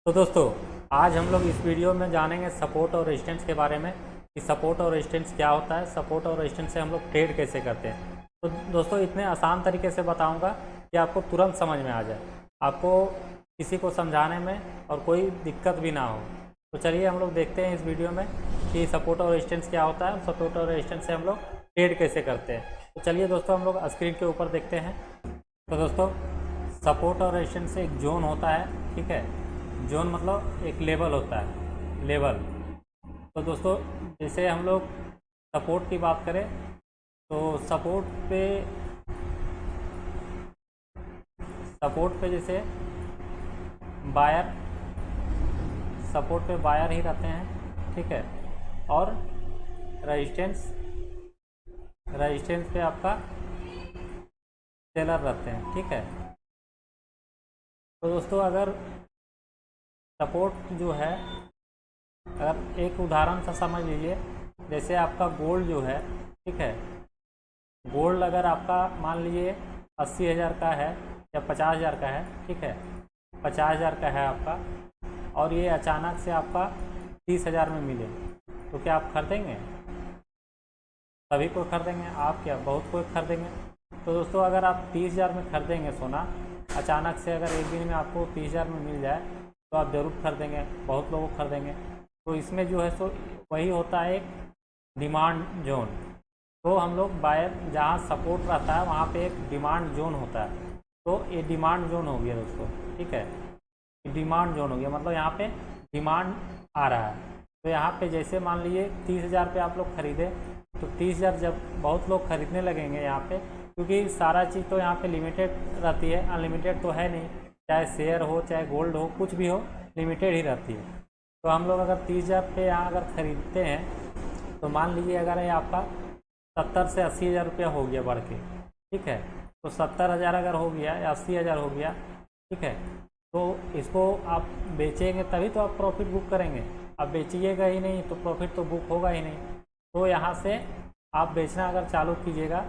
तो दोस्तों, आज हम लोग इस वीडियो में जानेंगे सपोर्ट और रेजिस्टेंस के बारे में कि सपोर्ट और रेजिस्टेंस क्या होता है, सपोर्ट और रेजिस्टेंस से हम लोग ट्रेड कैसे करते हैं। तो दोस्तों, इतने आसान तरीके से बताऊंगा कि आपको तुरंत समझ में आ जाए, आपको किसी को समझाने में और कोई दिक्कत भी ना हो। तो चलिए हम लोग देखते हैं इस वीडियो में कि सपोर्ट और रेजिस्टेंस क्या होता है, सपोर्ट और रेजिस्टेंस से हम लोग ट्रेड कैसे करते हैं। तो चलिए दोस्तों, हम लोग स्क्रीन के ऊपर देखते हैं। तो दोस्तों, सपोर्ट और रेजिस्टेंस से एक जोन होता है, ठीक है। जोन मतलब एक लेवल होता है, लेवल। तो दोस्तों, जैसे हम लोग सपोर्ट की बात करें तो सपोर्ट पे जैसे बायर, सपोर्ट पे बायर ही रहते हैं, ठीक है। और रेजिस्टेंस रेजिस्टेंस पे आपका सेलर रहते हैं, ठीक है। तो दोस्तों, अगर सपोर्ट जो है, अगर एक उदाहरण सा समझ लीजिए, जैसे आपका गोल्ड जो है, ठीक है। गोल्ड अगर आपका मान लीजिए 80,000 का है या 50,000 का है, ठीक है। 50,000 का है आपका, और ये अचानक से आपका 30,000 में मिले, तो क्या आप खरीदेंगे? सभी कोई खरीदेंगे, आप क्या बहुत कोई खरीदेंगे। तो दोस्तों, अगर आप 30,000 में खरीदेंगे सोना, अचानक से अगर एक दिन में आपको 30,000 में मिल जाए तो आप ज़रूर खरीदेंगे, बहुत लोग खरीदेंगे। तो इसमें जो है सो वही होता है एक डिमांड जोन। तो हम लोग बायर जहाँ सपोर्ट रहता है वहाँ पे एक डिमांड जोन होता है। तो ये डिमांड जोन हो गया दोस्तों, ठीक है। डिमांड जोन हो गया मतलब यहाँ पे डिमांड आ रहा है। तो यहाँ पे जैसे मान लीजिए 30,000 पे आप लोग खरीदे, तो 30,000 जब बहुत लोग खरीदने लगेंगे यहाँ पे, क्योंकि सारा चीज़ तो यहाँ पे लिमिटेड रहती है, अनलिमिटेड तो है नहीं। चाहे शेयर हो, चाहे गोल्ड हो, कुछ भी हो, लिमिटेड ही रहती है। तो हम लोग अगर 30,000 पे यहाँ अगर ख़रीदते हैं, तो मान लीजिए अगर ये आपका 70 से 80,000 रुपया हो गया बढ़ के, ठीक है। तो 70,000 अगर हो गया या 80,000 हो गया, ठीक है। तो इसको आप बेचेंगे तभी तो आप प्रॉफिट बुक करेंगे। आप बेचिएगा ही नहीं तो प्रॉफिट तो बुक होगा ही नहीं। तो यहाँ से आप बेचना अगर चालू कीजिएगा,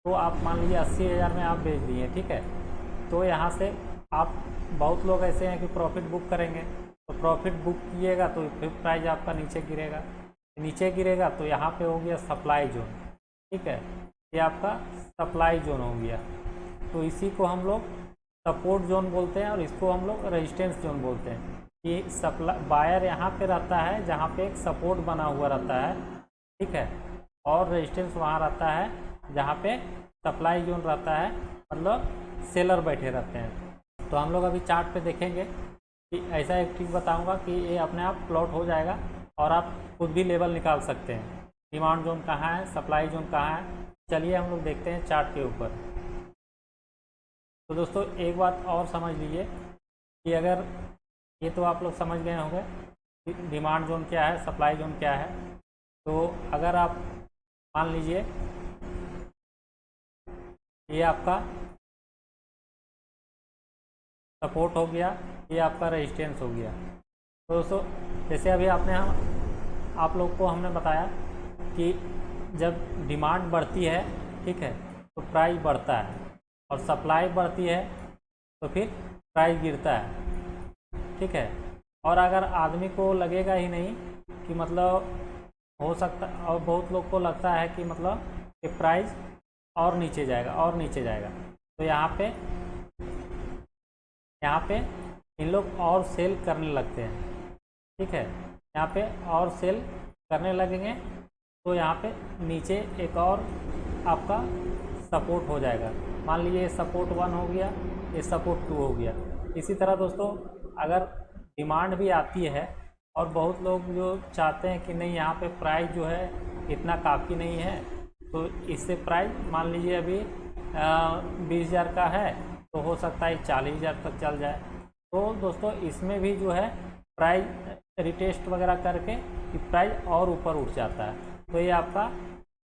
तो आप मान लीजिए 80,000 में आप बेच दिए, ठीक है। तो यहाँ से आप, बहुत लोग ऐसे हैं कि प्रॉफिट बुक करेंगे, तो प्रॉफिट बुक कीजिएगा तो फिर प्राइस आपका नीचे गिरेगा, नीचे गिरेगा तो यहाँ पे हो गया सप्लाई जोन, ठीक है। ये आपका सप्लाई जोन हो गया। तो इसी को हम लोग सपोर्ट जोन बोलते हैं और इसको हम लोग रेजिस्टेंस जोन बोलते हैं। कि सप्लाई बायर यहाँ पे रहता है जहाँ पे एक सपोर्ट बना हुआ रहता है, ठीक है। और रेजिस्टेंस वहाँ रहता है जहाँ पे सप्लाई जोन रहता है, मतलब सेलर बैठे रहते हैं। तो हम लोग अभी चार्ट पे देखेंगे कि ऐसा एक ट्रिक बताऊंगा कि ये अपने आप प्लॉट हो जाएगा और आप खुद भी लेवल निकाल सकते हैं। डिमांड जोन कहाँ है, सप्लाई जोन कहाँ है, चलिए हम लोग देखते हैं चार्ट के ऊपर। तो दोस्तों, एक बात और समझ लीजिए कि अगर ये तो आप लोग समझ गए होंगे कि डिमांड जोन क्या है, सप्लाई जोन क्या है। तो अगर आप मान लीजिए ये आपका सपोर्ट हो गया, ये आपका रेजिस्टेंस हो गया। तो दोस्तों, जैसे अभी आप लोग को हमने बताया कि जब डिमांड बढ़ती है, ठीक है, तो प्राइस बढ़ता है, और सप्लाई बढ़ती है तो फिर प्राइस गिरता है, ठीक है। और अगर आदमी को लगेगा ही नहीं कि मतलब हो सकता, और बहुत लोग को लगता है कि मतलब कि प्राइस और नीचे जाएगा और नीचे जाएगा, तो यहाँ पे इन लोग और सेल करने लगते हैं, ठीक है। यहाँ पे और सेल करने लगेंगे तो यहाँ पे नीचे एक और आपका सपोर्ट हो जाएगा। मान लीजिए ये सपोर्ट 1 हो गया, ये सपोर्ट 2 हो गया। इसी तरह दोस्तों, अगर डिमांड भी आती है और बहुत लोग जो चाहते हैं कि नहीं यहाँ पे प्राइस जो है इतना काफ़ी नहीं है, तो इससे प्राइस मान लीजिए अभी 20,000 का है, तो हो सकता है 40,000 तक चल जाए। तो दोस्तों, इसमें भी जो है प्राइस रिटेस्ट वगैरह करके कि प्राइस और ऊपर उठ जाता है। तो ये आपका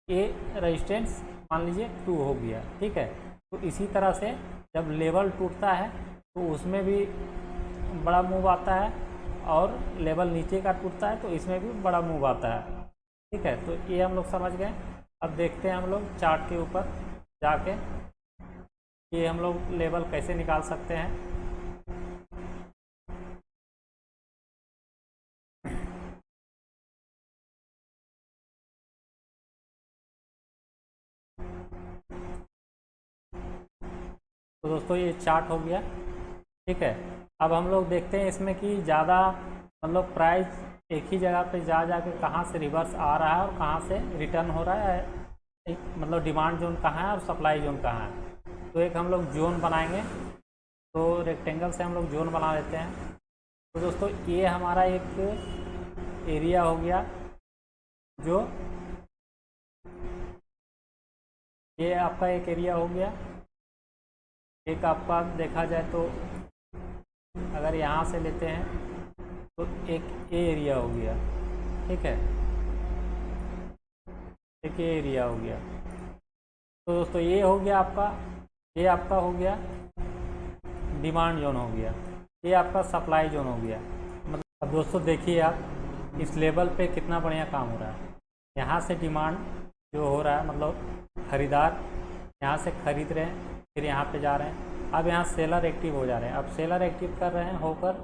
ए रेजिस्टेंस मान लीजिए 2 हो गया, ठीक है। तो इसी तरह से जब लेवल टूटता है तो उसमें भी बड़ा मूव आता है, और लेवल नीचे का टूटता है तो इसमें भी बड़ा मूव आता है, ठीक है। तो ये हम लोग समझ गए। अब देखते हैं हम लोग चार्ट के ऊपर जाके कि हम लोग लेवल कैसे निकाल सकते हैं। तो दोस्तों ये चार्ट हो गया, ठीक है। अब हम लोग देखते हैं इसमें कि ज़्यादा मतलब प्राइस एक ही जगह पे जा के कहाँ से रिवर्स आ रहा है और कहाँ से रिटर्न हो रहा है, मतलब डिमांड जोन कहाँ है और सप्लाई जोन कहाँ है। तो एक हम लोग जोन बनाएंगे, तो रेक्टेंगल से हम लोग जोन बना लेते हैं। तो दोस्तों ये हमारा एक एरिया हो गया, जो ये आपका एक एरिया हो गया। एक आपका देखा जाए तो अगर यहाँ से लेते हैं तो एक ए एरिया हो गया, ठीक है, एक ए एरिया हो गया। तो दोस्तों ये हो गया आपका, ये आपका हो गया डिमांड जोन हो गया, ये आपका सप्लाई जोन हो गया। मतलब अब दोस्तों देखिए आप इस लेवल पे कितना बढ़िया काम हो रहा है। यहाँ से डिमांड जो हो रहा है, मतलब ख़रीदार यहाँ से ख़रीद रहे हैं, फिर यहाँ पे जा रहे हैं। अब यहाँ सेलर एक्टिव हो जा रहे हैं, अब सेलर एक्टिव कर रहे हैं होकर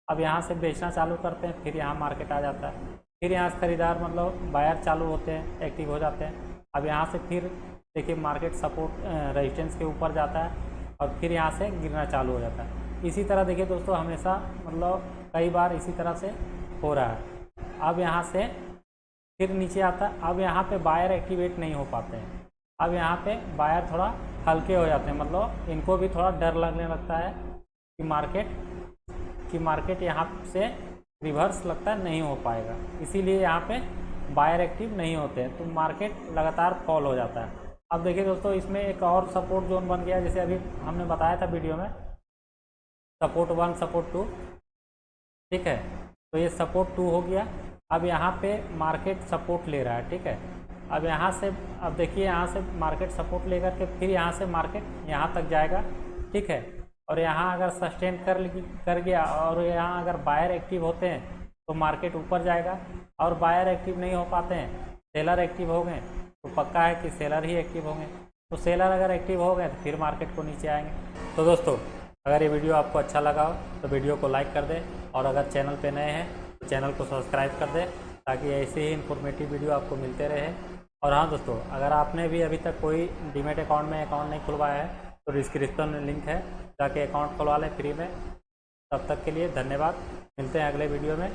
अब यहाँ से बेचना चालू करते हैं, फिर यहाँ मार्केट आ जाता है। फिर यहाँ से ख़रीदार मतलब बायर चालू होते हैं, एक्टिव हो जाते हैं। अब यहाँ से फिर देखिए मार्केट सपोर्ट रेजिस्टेंस के ऊपर जाता है और फिर यहाँ से गिरना चालू हो जाता है। इसी तरह देखिए दोस्तों हमेशा मतलब कई बार इसी तरह से हो रहा है। अब यहाँ से फिर नीचे आता है, अब यहाँ पे बायर एक्टिवेट नहीं हो पाते हैं। अब यहाँ पे बायर थोड़ा हल्के हो जाते हैं, मतलब इनको भी थोड़ा डर लगने लगता है कि मार्केट यहाँ से रिवर्स लगता है नहीं हो पाएगा, इसीलिए यहाँ पे बायर एक्टिव नहीं होते हैं, तो मार्केट लगातार फॉल हो जाता है। अब देखिए दोस्तों इसमें एक और सपोर्ट जोन बन गया, जैसे अभी हमने बताया था वीडियो में, सपोर्ट 1 सपोर्ट 2, ठीक है। तो ये सपोर्ट 2 हो गया। अब यहाँ पे मार्केट सपोर्ट ले रहा है, ठीक है। अब यहाँ से अब देखिए यहाँ से मार्केट सपोर्ट लेकर के फिर यहाँ से मार्केट यहाँ तक जाएगा, ठीक है। और यहाँ अगर सस्टेन कर गया और यहाँ अगर बायर एक्टिव होते हैं तो मार्केट ऊपर जाएगा, और बायर एक्टिव नहीं हो पाते हैं, सेलर एक्टिव हो गए तो पक्का है कि सेलर ही एक्टिव होंगे। तो सेलर अगर एक्टिव हो गए तो फिर मार्केट को नीचे आएंगे। तो दोस्तों अगर ये वीडियो आपको अच्छा लगा हो तो वीडियो को लाइक कर दें, और अगर चैनल पे नए हैं तो चैनल को सब्सक्राइब कर दें, ताकि ऐसे ही इन्फॉर्मेटिव वीडियो आपको मिलते रहे। और हाँ दोस्तों, अगर आपने भी अभी तक कोई डीमैट अकाउंट में अकाउंट नहीं खुलवाया है तो डिस्क्रिप्शन में लिंक है, जाके अकाउंट खुलवा लें फ्री में। तब तक के लिए धन्यवाद, मिलते हैं अगले वीडियो में।